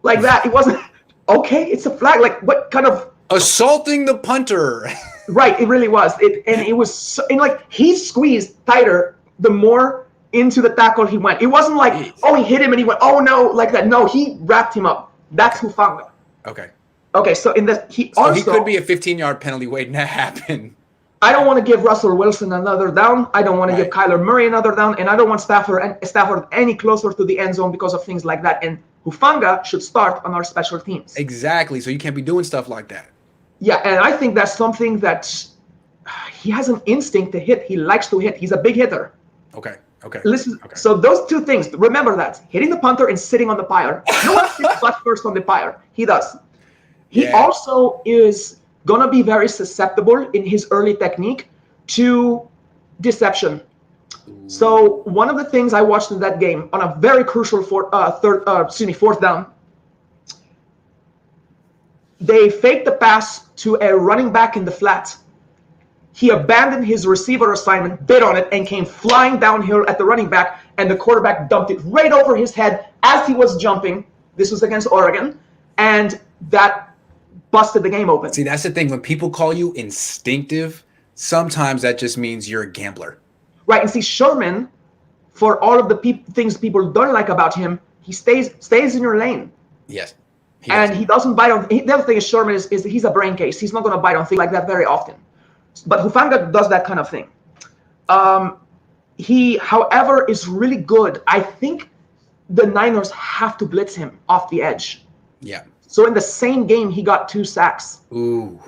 like that. It wasn't, okay, it's a flag. Like, what kind of... Assaulting the punter. Right, it really was. It was so, and like he squeezed tighter the more into the tackle he went. It wasn't like, he hit him and he went, oh no, like that. No, he wrapped him up. That's Hufanga. Okay, so he could be a 15-yard penalty waiting to happen. I don't want to give Russell Wilson another down. I don't want to give Kyler Murray another down, and I don't want Stafford any closer to the end zone because of things like that. And Hufanga should start on our special teams. Exactly. So you can't be doing stuff like that. Yeah, and I think that's something that he has an instinct to hit. He likes to hit. He's a big hitter. Okay. Listen, so those 2 things, remember that. Hitting the punter and sitting on the pyre. No one sits butt first on the pyre. He does. He also is going to be very susceptible in his early technique to deception. So one of the things I watched in that game on a very crucial fourth down, they faked the pass to a running back in the flat. He abandoned his receiver assignment, bit on it, and came flying downhill at the running back, and the quarterback dumped it right over his head as he was jumping. This was against Oregon, and that busted the game open. See, that's the thing. When people call you instinctive, sometimes that just means you're a gambler. Right, and see, Sherman, for all of the things people don't like about him, he stays in your lane. Yes. He doesn't bite on. The other thing is Sherman is he's a brain case. He's not going to bite on things like that very often. But Hufanga does that kind of thing. He, however, is really good. I think the Niners have to blitz him off the edge. Yeah. So in the same game, he got 2 sacks. Ooh.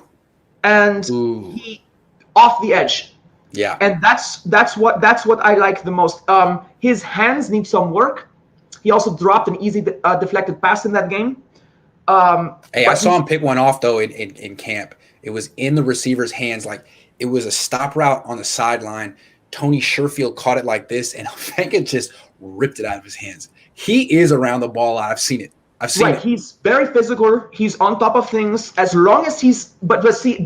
And he off the edge. Yeah. And that's what I like the most. His hands need some work. He also dropped an easy deflected pass in that game. Hey, I saw him pick one off though in camp. It was in the receiver's hands, like it was a stop route on the sideline. Tony Sherfield caught it like this, and Hufanga just ripped it out of his hands. He is around the ball a lot. I've seen it. Right, he's very physical. He's on top of things. As long as he's, but let's see,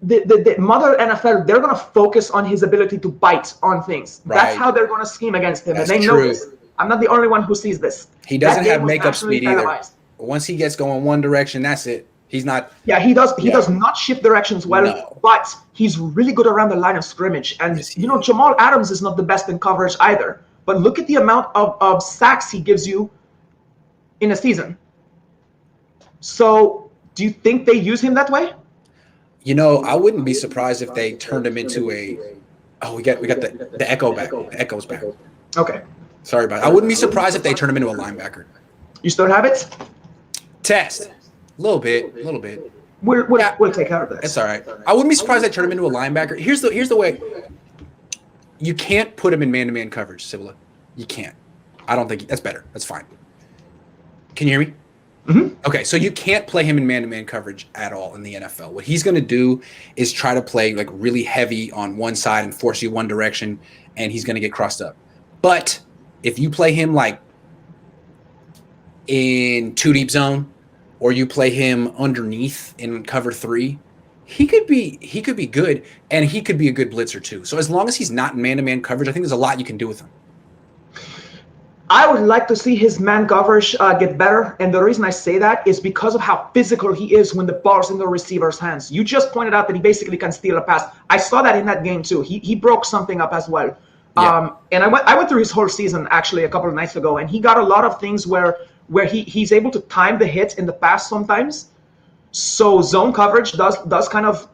the mother NFL, they're going to focus on his ability to bite on things. Right. That's how they're going to scheme against him. That's and they know this. I'm not the only one who sees this. He doesn't have makeup speed either. Once he gets going one direction, that's it. He's not. Yeah, he does. He does not shift directions well, but he's really good around the line of scrimmage. And Jamal Adams is not the best in coverage either. But look at the amount of sacks he gives you in a season. So, do you think they use him that way? I wouldn't be surprised if they turned him into a. Oh, we got the echo back. The echo's back. Okay. Sorry about it. I wouldn't be surprised if they turned him into a linebacker. You still have it? Test. A little bit. We'll take care of that. That's all right. I wouldn't be surprised if they turn him into a linebacker. Here's the way. You can't put him in man-to-man coverage, Sybilla. You can't. I don't think that's better. That's fine. Can you hear me? Mm-hmm. Okay, so you can't play him in man-to-man coverage at all in the NFL. What he's going to do is try to play like really heavy on one side and force you one direction, and he's going to get crossed up. But if you play him like in 2 deep zone, or you play him underneath in cover 3, he could be good, and he could be a good blitzer too. So as long as he's not in man-to-man coverage, I think there's a lot you can do with him. I would like to see his man coverage get better, and the reason I say that is because of how physical he is when the ball's in the receiver's hands. You just pointed out that he basically can steal a pass. I saw that in that game too. He broke something up as well. Yeah. And I went through his whole season actually a couple of nights ago, and he got a lot of things where he's able to time the hit in the pass sometimes. So zone coverage does kind of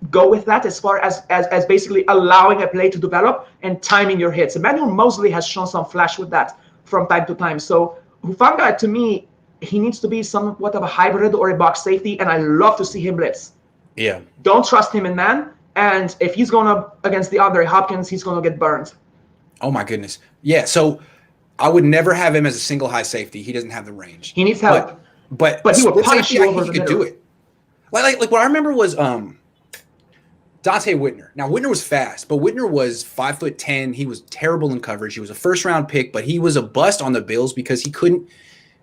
go with that as far as basically allowing a play to develop and timing your hits. Emmanuel Mosley has shown some flash with that from time to time. So Hufanga, to me, he needs to be somewhat of a hybrid or a box safety, and I love to see him blitz. Yeah. Don't trust him in man, and if he's going up against the DeAndre Hopkins, he's going to get burned. Oh my goodness. Yeah, so I would never have him as a single high safety. He doesn't have the range. He needs help. But he would punish you over he could do it. Like what I remember was Dante Whitner. Now Whitner was fast, but Whitner was 5'10". He was terrible in coverage. He was a first-round pick, but he was a bust on the Bills because he couldn't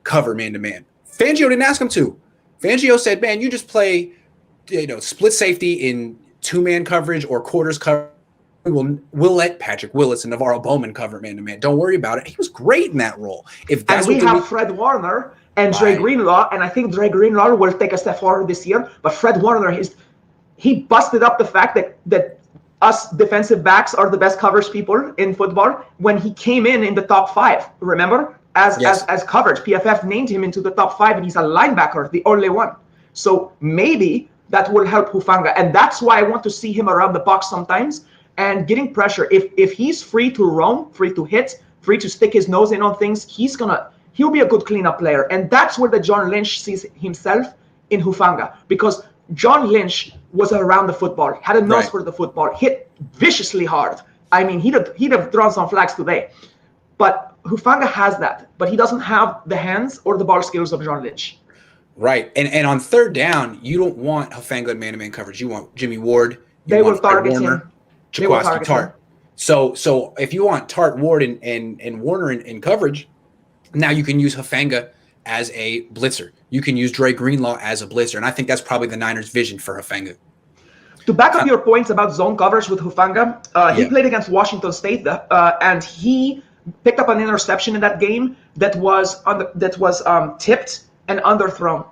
cover man-to-man. Fangio didn't ask him to. Fangio said, "Man, you just play, split safety in 2-man coverage or quarters coverage. We'll let Patrick Willis and Navarro Bowman cover man-to-man. Don't worry about it." He was great in that role. And we have Fred Warner and Dre Greenlaw, and I think Dre Greenlaw will take a step forward this year. But Fred Warner, he busted up the fact that us defensive backs are the best coverage people in football when he came in the top 5. Remember, as coverage, PFF named him into the top 5, and he's a linebacker, the only one. So maybe that will help Hufanga, and that's why I want to see him around the box sometimes. And getting pressure, if he's free to roam, free to hit, free to stick his nose in on things, he'll be a good cleanup player. And that's where the John Lynch sees himself in Hufanga, because John Lynch was around the football, had a nose for the football, hit viciously hard. I mean, he'd have thrown some flags today. But Hufanga has that, but he doesn't have the hands or the ball skills of John Lynch. Right, and on third down, you don't want Hufanga in man-to-man coverage. You want Jimmy Ward. They will target him. Jaquiski Tartt. So if you want Tart, Ward, and Warner in coverage, now you can use Hufanga as a blitzer. You can use Dre Greenlaw as a blitzer. And I think that's probably the Niners' vision for Hufanga. To back up your points about zone coverage with Hufanga, he played against Washington State, and he picked up an interception in that game that was tipped and underthrown.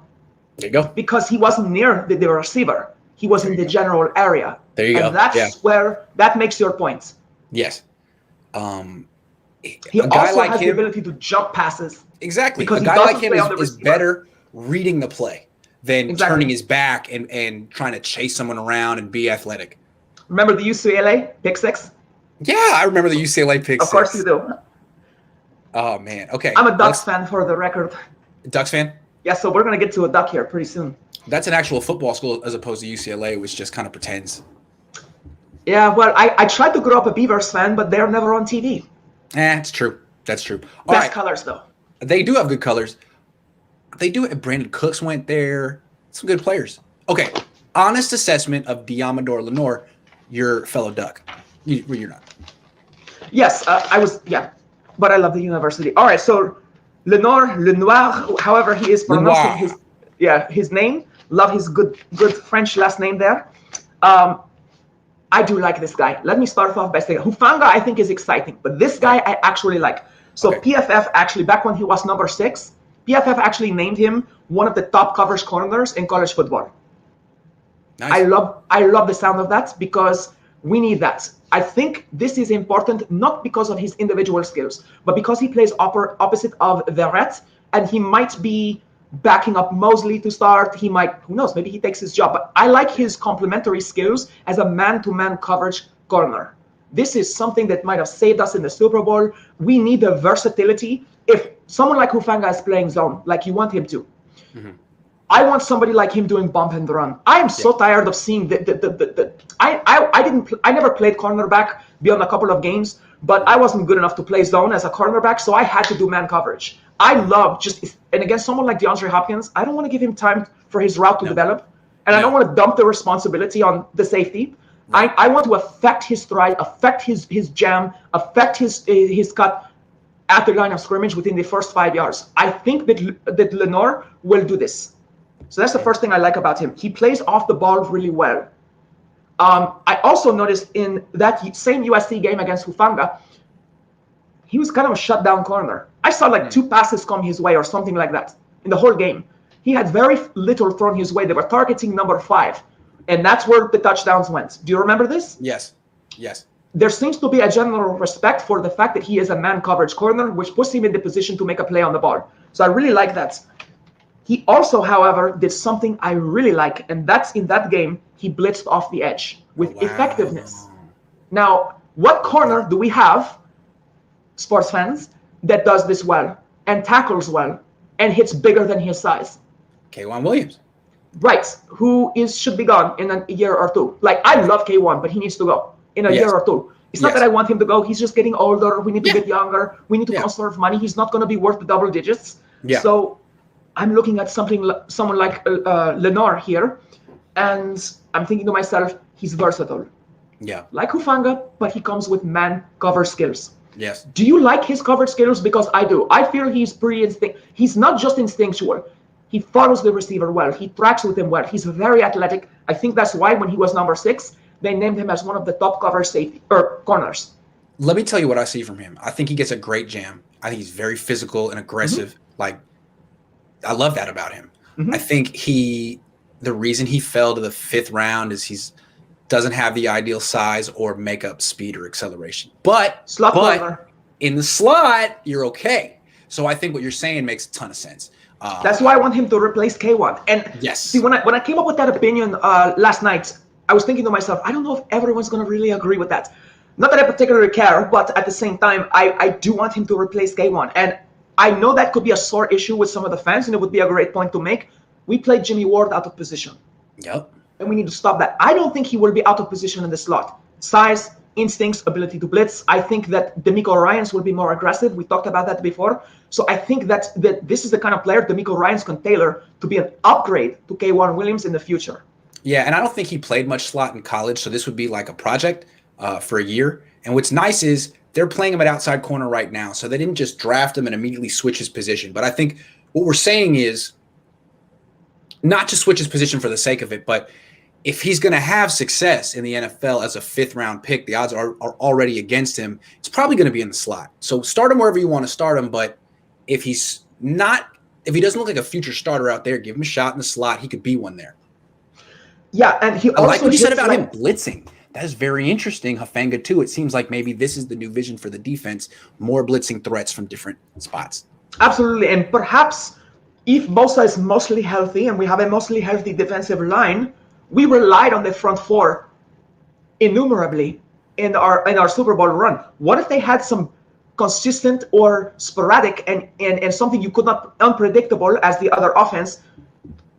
There you go. Because he wasn't near the receiver. He was in the general area. There you go. And that's where that makes your points. Yes. He also has the ability to jump passes. Exactly. A guy like him is better reading the play than turning his back and trying to chase someone around and be athletic. Remember the UCLA pick six? Yeah, I remember the UCLA pick six. Of course you do. Oh, man. Okay. I'm a Ducks fan for the record. Ducks fan? Yeah, so we're going to get to a Duck here pretty soon. That's an actual football school as opposed to UCLA, which just kind of pretends. Yeah, well, I tried to grow up a Beavers fan, but they're never on TV. It's true. That's true. Best colors, though. They do have good colors. They do. Brandon Cooks went there. Some good players. Okay. Honest assessment of Diamador Lenore, your fellow Duck. You're not. Yes, I was. Yeah, but I love the university. All right, so Lenoir, however he is pronouncing his name. Love his good French last name there. I do like this guy. Let me start off by saying Hufanga I think is exciting, but this guy I actually like. So PFF actually, back when he was number 6, PFF actually named him one of the top coverage corners in college football. Nice. I love the sound of that because we need that. I think this is important not because of his individual skills, but because he plays opposite of Verrett, and he might be backing up Mosley to start. He might, who knows, maybe he takes his job. But I like his complementary skills as a man-to-man coverage corner. This is something that might have saved us in the Super Bowl. We need the versatility. If someone like Hufanga is playing zone, like you want him to, I want somebody like him doing bump and run. I am so tired of seeing I never played cornerback beyond a couple of games, but I wasn't good enough to play zone as a cornerback, so I had to do man coverage. I love and against someone like DeAndre Hopkins, I don't want to give him time for his route to develop, and I don't want to dump the responsibility on the safety. I want to affect his stride, affect his jam, affect his cut at the line of scrimmage within the first 5 yards. I think that Lenore will do this. So that's the first thing I like about him. He plays off the ball really well. I also noticed in that same USC game against Hufanga, he was kind of a shutdown corner. I saw like 2 passes come his way or something like that in the whole game. He had very little thrown his way. They were targeting number 5, and that's where the touchdowns went. Do you remember this? Yes. There seems to be a general respect for the fact that he is a man coverage corner, which puts him in the position to make a play on the ball. So I really like that. He also, however, did something I really like, and that's in that game, he blitzed off the edge with effectiveness. Now, what corner do we have, sports fans, that does this well and tackles well and hits bigger than his size? K'Wan Williams. Right, who should be gone in a year or 2. Like, I love K1, but he needs to go in a year or 2. It's not that I want him to go. He's just getting older. We need to get younger. We need to conserve money. He's not going to be worth the double digits. So I'm looking at someone like Lenore here, and I'm thinking to myself, he's versatile. Yeah. Like Hufanga, but he comes with man cover skills. Yes. Do you like his cover skills? Because I do. I feel he's pretty he's not just instinctual. He follows the receiver well. He tracks with him well. He's very athletic. I think that's why when he was number 6, they named him as one of the top cover corners. Let me tell you what I see from him. I think he gets a great jam. I think he's very physical and aggressive. Like, I love that about him. I think the reason he fell to the 5th round is he's doesn't have the ideal size or makeup speed or acceleration. But in the slot, you're okay. So I think what you're saying makes a ton of sense. That's why I want him to replace K1. And see, when I came up with that opinion last night, I was thinking to myself, I don't know if everyone's going to really agree with that. Not that I particularly care, but at the same time, I do want him to replace K1. And I know that could be a sore issue with some of the fans, and it would be a great point to make. We played Jimmy Ward out of position. Yep. And we need to stop that. I don't think he will be out of position in the slot. Size, instincts, ability to blitz. I think that D'Amico Ryans will be more aggressive. We talked about that before. So I think that this is the kind of player D'Amico Ryans can tailor to be an upgrade to K'Wan Williams in the future. Yeah, and I don't think he played much slot in college, so this would be like a project for a year. And what's nice is they're playing him at outside corner right now. So they didn't just draft him and immediately switch his position. But I think what we're saying is not to switch his position for the sake of it, but if he's going to have success in the NFL as a 5th-round pick, the odds are already against him. It's probably going to be in the slot. So start him wherever you want to start him. But if he doesn't look like a future starter out there, give him a shot in the slot. He could be one there. Yeah, and he also like what you said about him blitzing. That is very interesting, Hufanga, too. It seems like maybe this is the new vision for the defense, more blitzing threats from different spots. Absolutely, and perhaps if Bosa is mostly healthy and we have a mostly healthy defensive line, we relied on the front four innumerably in our Super Bowl run. What if they had some consistent or sporadic and something you could not, unpredictable as the other offense,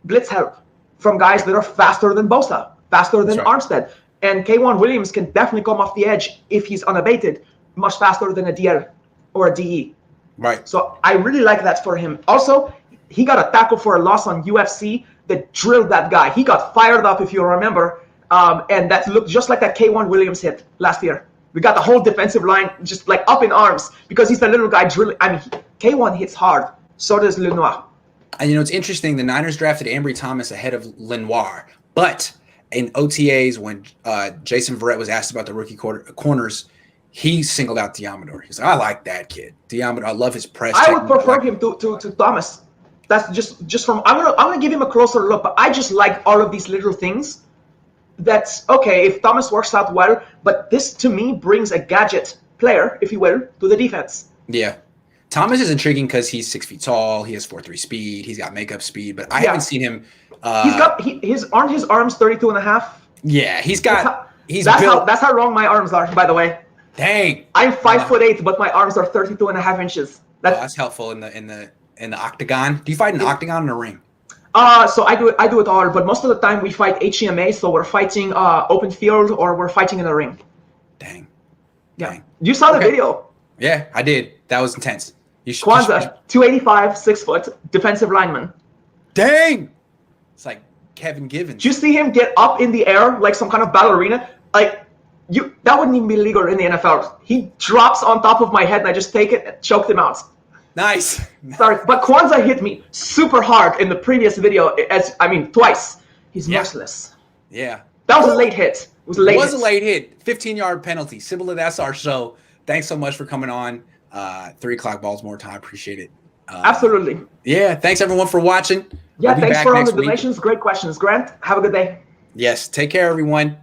blitz help from guys that are faster than Bosa, faster than Armstead. And K'Wan Williams can definitely come off the edge if he's unabated, much faster than a DL or a DE. Right. So I really like that for him. Also, he got a tackle for a loss on UFC that drilled that guy. He got fired up, if you remember, and that looked just like that K'Wan Williams hit last year. We got the whole defensive line just like up in arms because he's the little guy drilling. I mean, K'Wan hits hard. So does Lenoir. And, it's interesting. The Niners drafted Ambry Thomas ahead of Lenoir. But in OTAs, when Jason Verrett was asked about the rookie corners, he singled out Diamador. He's like, I like that kid. Diamador, I love his press. I would prefer him to Thomas. That's just from I'm gonna give him a closer look, but I just like all of these little things. That's okay if Thomas works out well, but this to me brings a gadget player, if you will, to the defense. Yeah. Thomas is intriguing because he's 6 feet tall, he has 4.3 speed, he's got makeup speed, but I haven't seen him aren't his arms 32 and a half? Yeah, that's how long my arms are, by the way. Dang. I'm 5'8", but my arms are 32 and a half inches. That's helpful in the octagon. Do you fight in the octagon or a ring? So I do it all, but most of the time we fight HEMA, so we're fighting open field or we're fighting in a ring. Dang. Yeah. Dang. You saw the video. Yeah, I did. That was intense. Kwanzaa, 285, 6 foot, defensive lineman. Dang. It's like Kevin Givens. Did you see him get up in the air like some kind of ballerina? Like that wouldn't even be legal in the NFL. He drops on top of my head and I just take it and choked him out. Nice. Sorry, but Kwanzaa hit me super hard in the previous video, twice. He's merciless. Yeah. That was a late hit. It was a late hit. 15-yard penalty. Sybilla, that's our show. Thanks so much for coming on. 3 o'clock Baltimore time. Appreciate it. Absolutely. Yeah. Thanks, everyone, for watching. Yeah, thanks for all the donations. Great questions. Grant, have a good day. Yes. Take care, everyone.